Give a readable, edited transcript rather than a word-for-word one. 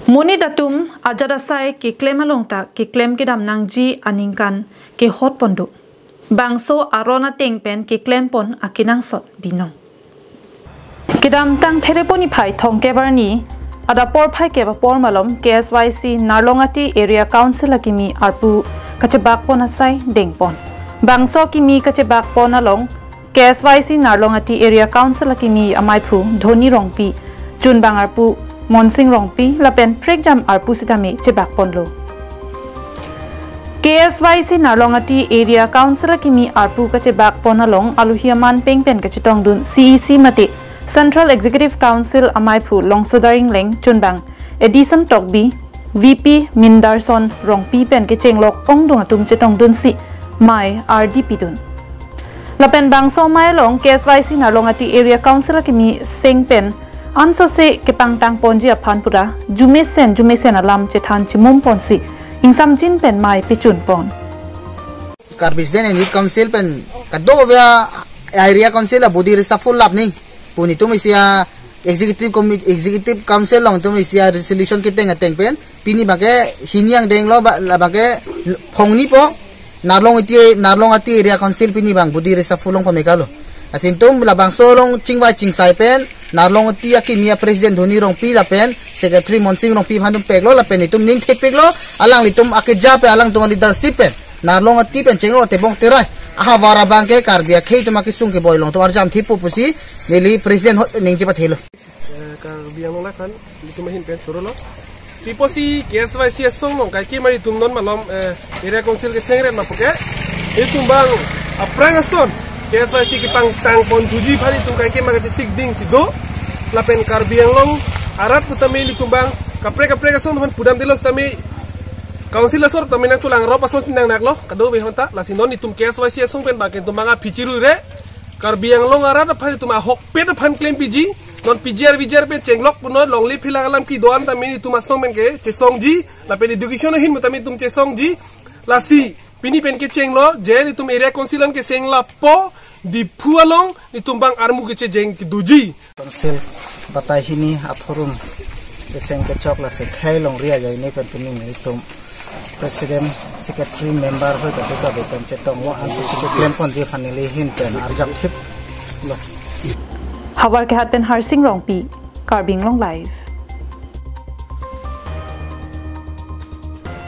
Muni datum ajada sai ki claim along ta ki claim ki dam nang ji aningkan ki hot pondu. Bangso arona teng pen ki claim pon akinang sot binong. Kidam tang teleponi phai thong ke barni ada por phai ke ba por malom KSYC Narlongati Area Council akimi arpu kachebak pon asai dengpon. Bangso kimi kachebak pon along KSYC Narlongati Area Council akimi amai phu Dhoni Rongpi Chun bang arpu Monsing Rongpi lapen prekjam arpu sidami chebak ponlo. KSYC Narlongati Area Council kimi arpu kachebak pon along aluhiaman pengpen kachetong dun CEC mate Central Executive Council amaipu Longsodaring Leng Chunbang Edison Tokbi VP Mindarson Rongpi pen ke chenglok ong dung atum chetong dun si mai RDP dun lapen bangso mai long KSYC Narlongati Area Council kimi seng pen anso se kepang tang ponji aphan pura jumesen alam chethan chimum ponsi insam jin pen mai pichun pon Karbis den elite council pen kadovya area council abudi resaful lapning puni tum isia executive council long tum isia resolution kiteng ateng pen pini bage hiniang deng lo bage phongni po Narlongati area council pini bang budi resaful long pamekalo asin tum labang solong chingwai chingsai pen Narlongati akimia president Dhoni Rongpi lapen secretary Monsing Rongpi phandum peklo lapen itum ning thepeklo alang litum akeja pe alang tum leadership pen Narlongati pen chenglo tebong terai aha wara bangke karbia khei tum akisung ke boilong to arjam thipu pusi meli president ning jipa thelo karbia long lakan litum hin pen sorolo tiposi KSYC song long kai ki mari tum non malom area council ke sengre mapuke itum bang aprang ason KSYC ki pang tang pon tuji phali tum kai ke magati sikding sido lapen karbiang long arat putami litumbang kapre ka son hon pudam dilos tami council sor tami nang tulang ro pason sindang naklo kado be honta lasinon itum KSYC song pen baken tumbanga pichiru re karbiang long arat phali tuma hok pet phan claim PG non PGR pe chenglok puno longli philang alam ki doan tami itum asong men ke chesong ji lapen education hin mutami tum chesong ji lasi pini pen ke chenglo jen itum area councilan ke sengla po di pualong itumbang armu ke jeng ki duji council batai hini aphorum ke seng ke chokla se khailong ria jai ne pen pini ne itum president secretary member ho ka be pen chetong wa an se claim pon di fanili hin pen arjam thip lo Hawar ke hat pen Harsing Rongpi Karbing Long Live